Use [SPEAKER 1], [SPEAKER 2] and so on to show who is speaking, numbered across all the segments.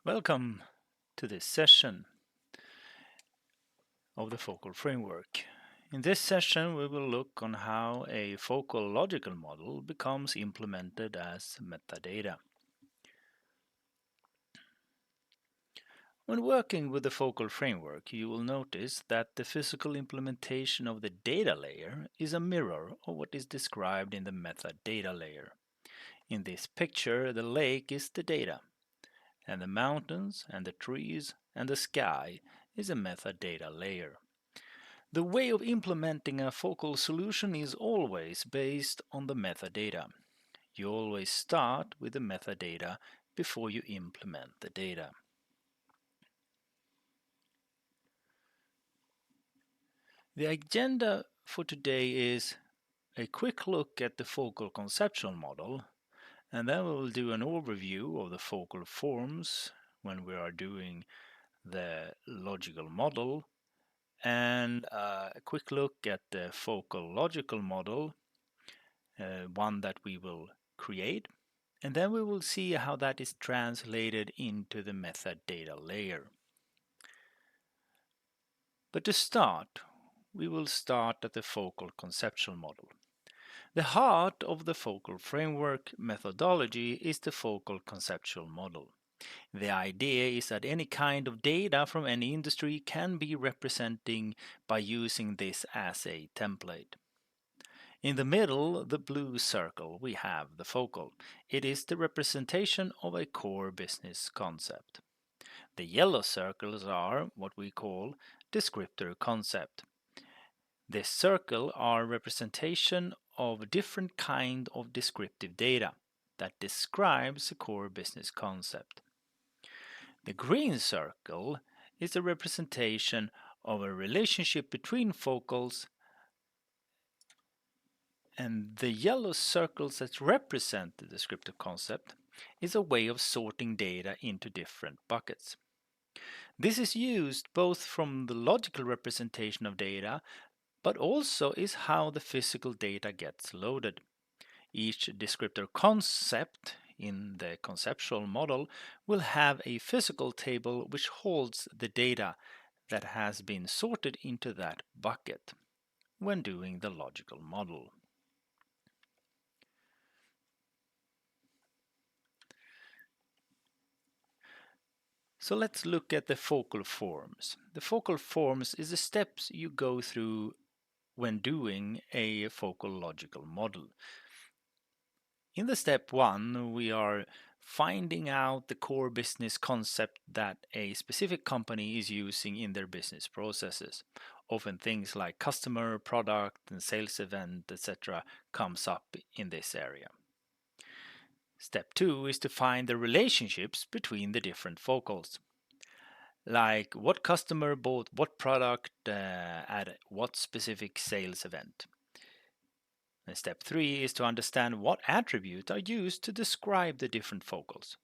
[SPEAKER 1] Welcome to this session of the Focal Framework. In this session, we will look on how a focal logical model becomes implemented as metadata. When working with the Focal Framework, you will notice that the physical implementation of the data layer is a mirror of what is described in the metadata layer. In this picture, the lake is the data, and the mountains and the trees and the sky is a metadata layer. The way of implementing a focal solution is always based on the metadata. You always start with the metadata before you implement the data. The agenda for today is a quick look at the focal conceptual model, and then we will do an overview of the focal forms when we are doing the logical model, and a quick look at the focal logical model, one that we will create, and then we will see how that is translated into the metadata layer. But to start, we will start at the focal conceptual model. The heart of the focal framework methodology is the focal conceptual model. The idea is that any kind of data from any industry can be representing by using this as a template. In the middle, the blue circle, we have the focal. It is the representation of a core business concept. The yellow circles are what we call descriptor concept. This circle are representation of different kind of descriptive data that describes a core business concept. The green circle is a representation of a relationship between focals, and the yellow circles that represent the descriptive concept is a way of sorting data into different buckets. This is used both from the logical representation of data, but also is how the physical data gets loaded. Each descriptor concept in the conceptual model will have a physical table which holds the data that has been sorted into that bucket when doing the logical model. So let's look at the focal forms. The focal forms is the steps you go through when doing a focal logical model. In the step 1, we are finding out the core business concept that a specific company is using in their business processes. Often things like customer, product, and sales event, etc. comes up in this area. Step 2 is to find the relationships between the different focals. Like what customer bought what product at what specific sales event. And step 3 is to understand what attributes are used to describe the different focals.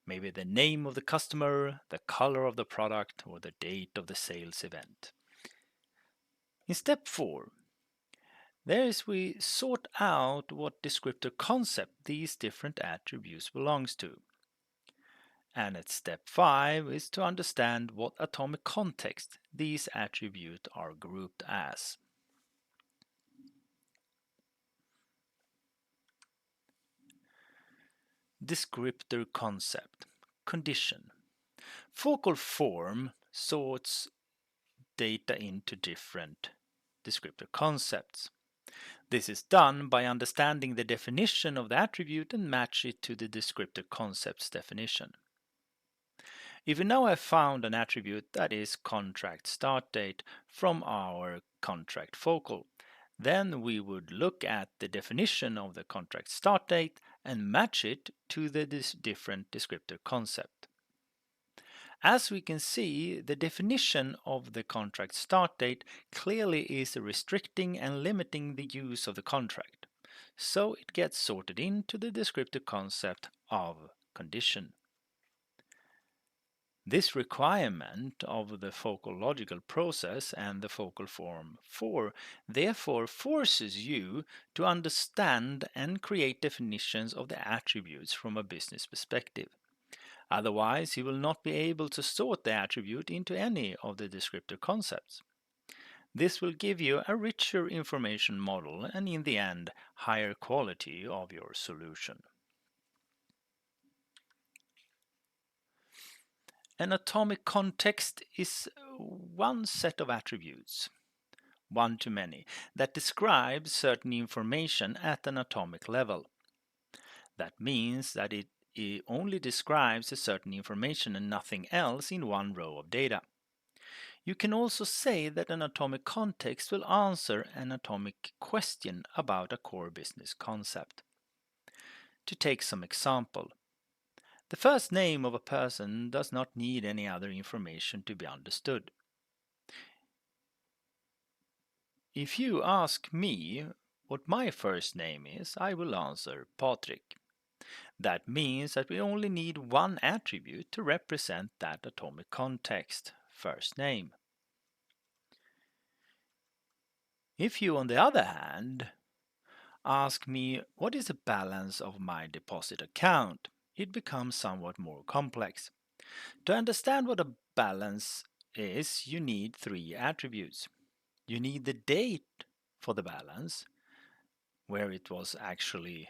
[SPEAKER 1] Maybe the name of the customer, the color of the product, or the date of the sales event. In step 4, we sort out what descriptor concept these different attributes belongs to. And at step 5 is to understand what atomic context these attributes are grouped as. Descriptor concept. Condition. Focal form sorts data into different descriptor concepts. This is done by understanding the definition of the attribute and match it to the descriptor concept's definition. If we now have found an attribute that is contract start date from our contract focal, then we would look at the definition of the contract start date and match it to the different descriptor concept. As we can see, the definition of the contract start date clearly is restricting and limiting the use of the contract, so it gets sorted into the descriptor concept of condition. This requirement of the focal logical process and the focal form 4 therefore forces you to understand and create definitions of the attributes from a business perspective. Otherwise, you will not be able to sort the attribute into any of the descriptor concepts. This will give you a richer information model and in the end, higher quality of your solution. An atomic context is one set of attributes, one to many, that describes certain information at an atomic level. That means that it only describes a certain information and nothing else in one row of data. You can also say that an atomic context will answer an atomic question about a core business concept. To take some example, the first name of a person does not need any other information to be understood. If you ask me what my first name is, I will answer Patrik. That means that we only need one attribute to represent that atomic context, first name. If you, on the other hand, ask me what is the balance of my deposit account, it becomes somewhat more complex. To understand what a balance is, you need three attributes. You need the date for the balance, where it was actually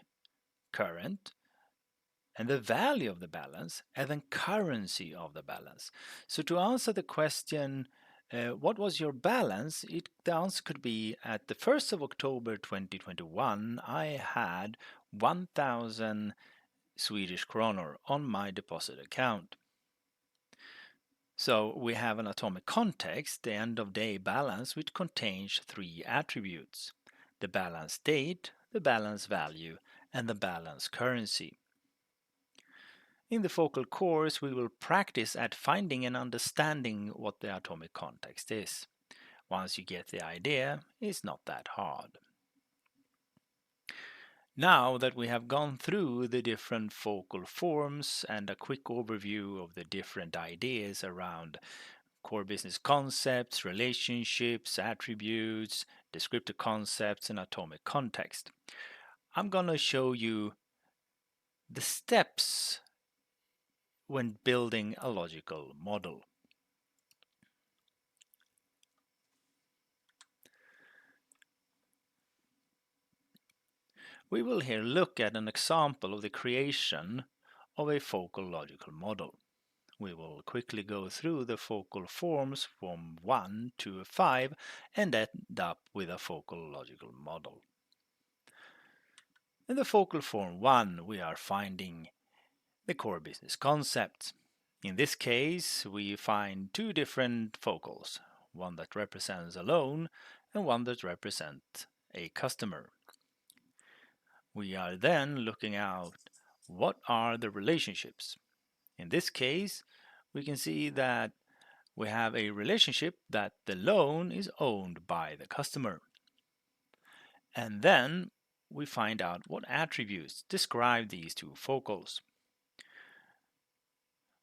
[SPEAKER 1] current, and the value of the balance, and then currency of the balance. So to answer the question, what was your balance? The answer could be at the 1st of October 2021, I had 1,000 Swedish kronor on my deposit account. So we have an atomic context, the end of day balance, which contains three attributes: the balance date, the balance value, and the balance currency. In the focal course, we will practice at finding and understanding what the atomic context is. Once you get the idea, it's not that hard. Now that we have gone through the different focal forms and a quick overview of the different ideas around core business concepts, relationships, attributes, descriptor concepts, and atomic context, I'm going to show you the steps when building a logical model. We will here look at an example of the creation of a focal logical model. We will quickly go through the focal forms from 1 to 5 and end up with a focal logical model. In the focal form 1, we are finding the core business concepts. In this case, we find two different focals, one that represents a loan and one that represents a customer. We are then looking at what are the relationships. In this case, we can see that we have a relationship that the loan is owned by the customer. And then we find out what attributes describe these two focals.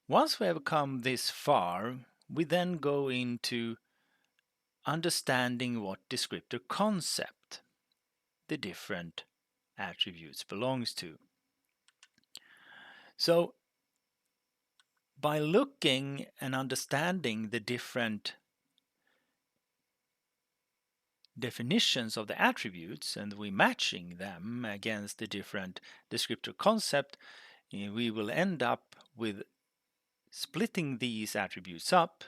[SPEAKER 1] Once we have come this far, we then go into understanding what descriptor concept the different attributes belongs to. So by looking and understanding the different definitions of the attributes and we matching them against the different descriptor concept, we will end up with splitting these attributes up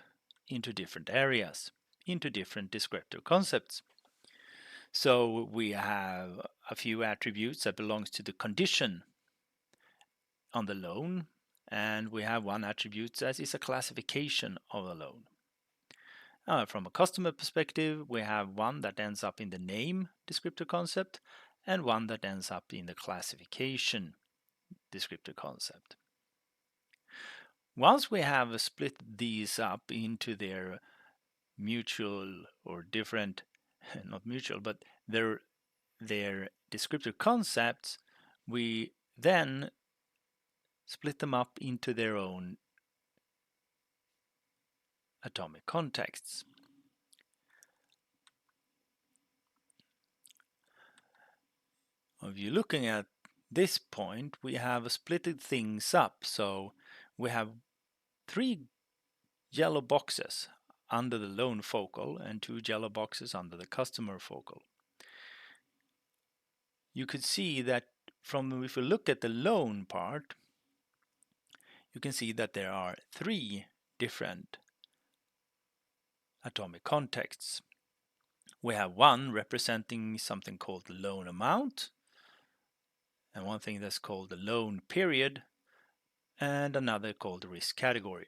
[SPEAKER 1] into different areas, into different descriptor concepts. So we have a few attributes that belongs to the condition on the loan, and we have one attribute that is a classification of a loan. From a customer perspective, we have one that ends up in the name descriptor concept and one that ends up in the classification descriptor concept. Once we have split these up into their mutual or different, not mutual, but their descriptor concepts, we then split them up into their own atomic contexts. If you're looking at this point, we have splitted things up. So we have 3 yellow boxes under the loan focal and 2 yellow boxes under the customer focal. You could see that if you look at the loan part, you can see that there are 3 different atomic contexts. We have one representing something called the loan amount, and one thing that's called the loan period, and another called the risk category.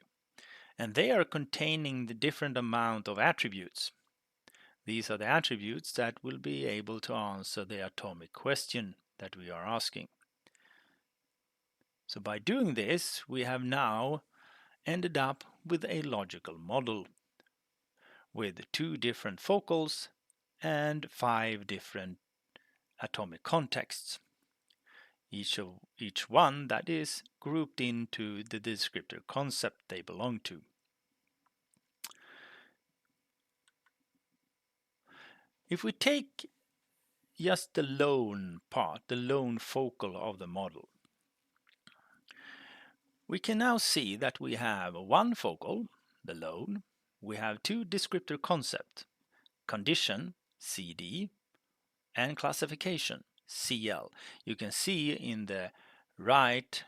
[SPEAKER 1] And they are containing the different amount of attributes. These are the attributes that will be able to answer the atomic question that we are asking. So by doing this, we have now ended up with a logical model with 2 different focals and 5 different atomic contexts. Each one that is grouped into the descriptor concept they belong to. If we take just the loan part, the loan focal of the model, we can now see that we have one focal, the loan, we have 2 descriptor concepts, condition, CD, and classification, CL. You can see in the right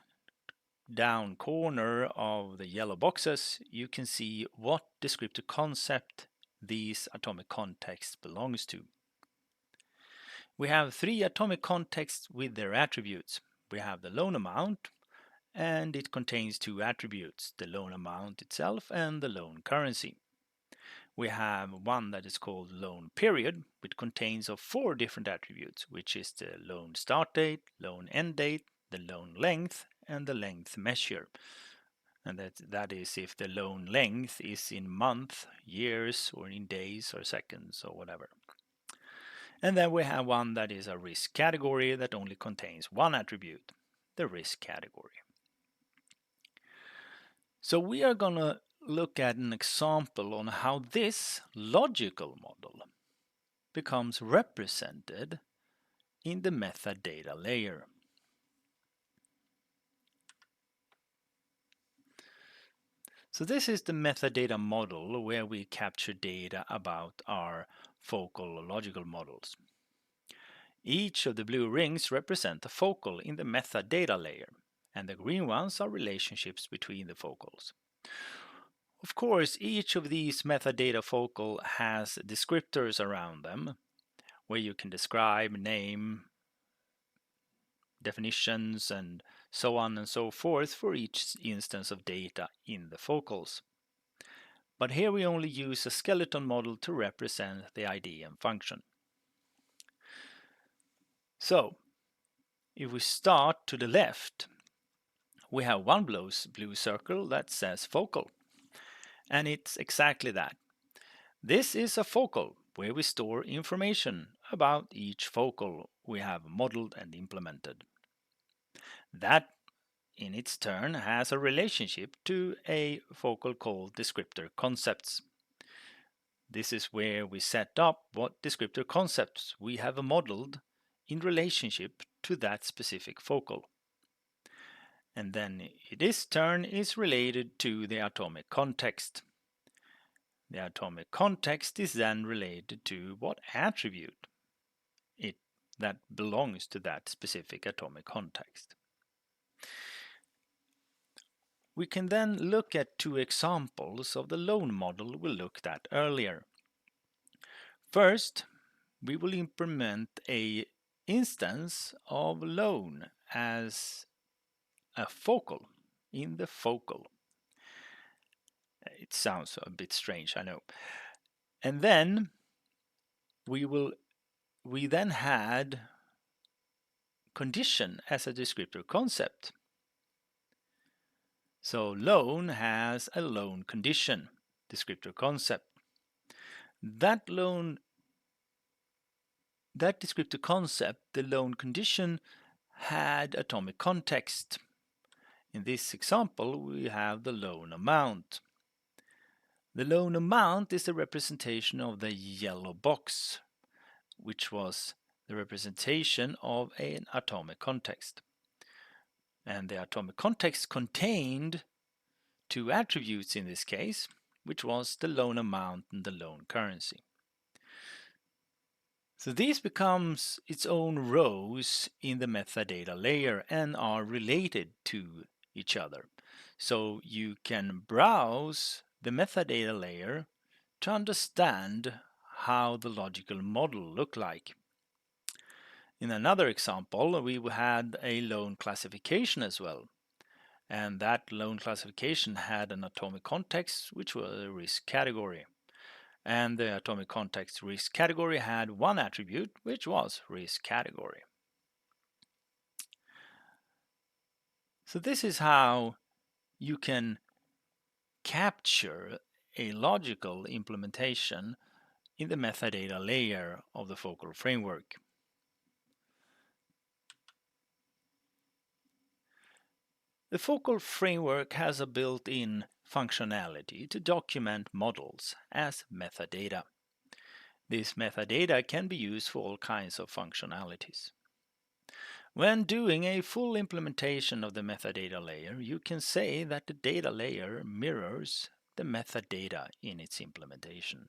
[SPEAKER 1] down corner of the yellow boxes, you can see what descriptor concept these atomic contexts belongs to. We have 3 atomic contexts with their attributes. We have the loan amount, and it contains 2 attributes, the loan amount itself and the loan currency. We have one that is called loan period, which contains of 4 different attributes, which is the loan start date, loan end date, the loan length, and the length measure. And that is if the loan length is in months, years, or in days or seconds or whatever. And then we have one that is a risk category that only contains 1 attribute, the risk category. So we are going to look at an example on how this logical model becomes represented in the metadata layer. So this is the metadata model where we capture data about our focal logical models. Each of the blue rings represent a focal in the metadata layer, and the green ones are relationships between the focals. Of course, each of these metadata focal has descriptors around them, where you can describe, name, definitions, and so on and so forth for each instance of data in the focals. But here we only use a skeleton model to represent the ID and function. So, if we start to the left, we have one blue circle that says focal. And it's exactly that. This is a focal where we store information about each focal we have modeled and implemented. That, in its turn, has a relationship to a focal called descriptor concepts. This is where we set up what descriptor concepts we have modeled in relationship to that specific focal. And then this turn is related to the atomic context. The atomic context is then related to what attribute that belongs to that specific atomic context. We can then look at 2 examples of the loan model we looked at earlier. First, we will implement an instance of loan as a focal in the focal. It sounds a bit strange, I know. And then we then had condition as a descriptor concept. So loan has a loan condition descriptor concept. That descriptor concept, the loan condition, had atomic context. In this example, we have the loan amount. The loan amount is the representation of the yellow box, which was the representation of an atomic context. And the atomic context contained two attributes in this case, which was the loan amount and the loan currency. So these becomes its own rows in the metadata layer and are related to each other. So you can browse the metadata layer to understand how the logical model look like. In another example, we had a loan classification as well, and that loan classification had an atomic context, which was a risk category. And the atomic context risk category had one attribute, which was risk category. So this is how you can capture a logical implementation in the metadata layer of the focal framework. The focal framework has a built-in functionality to document models as metadata. This metadata can be used for all kinds of functionalities. When doing a full implementation of the metadata layer, you can say that the data layer mirrors the metadata in its implementation.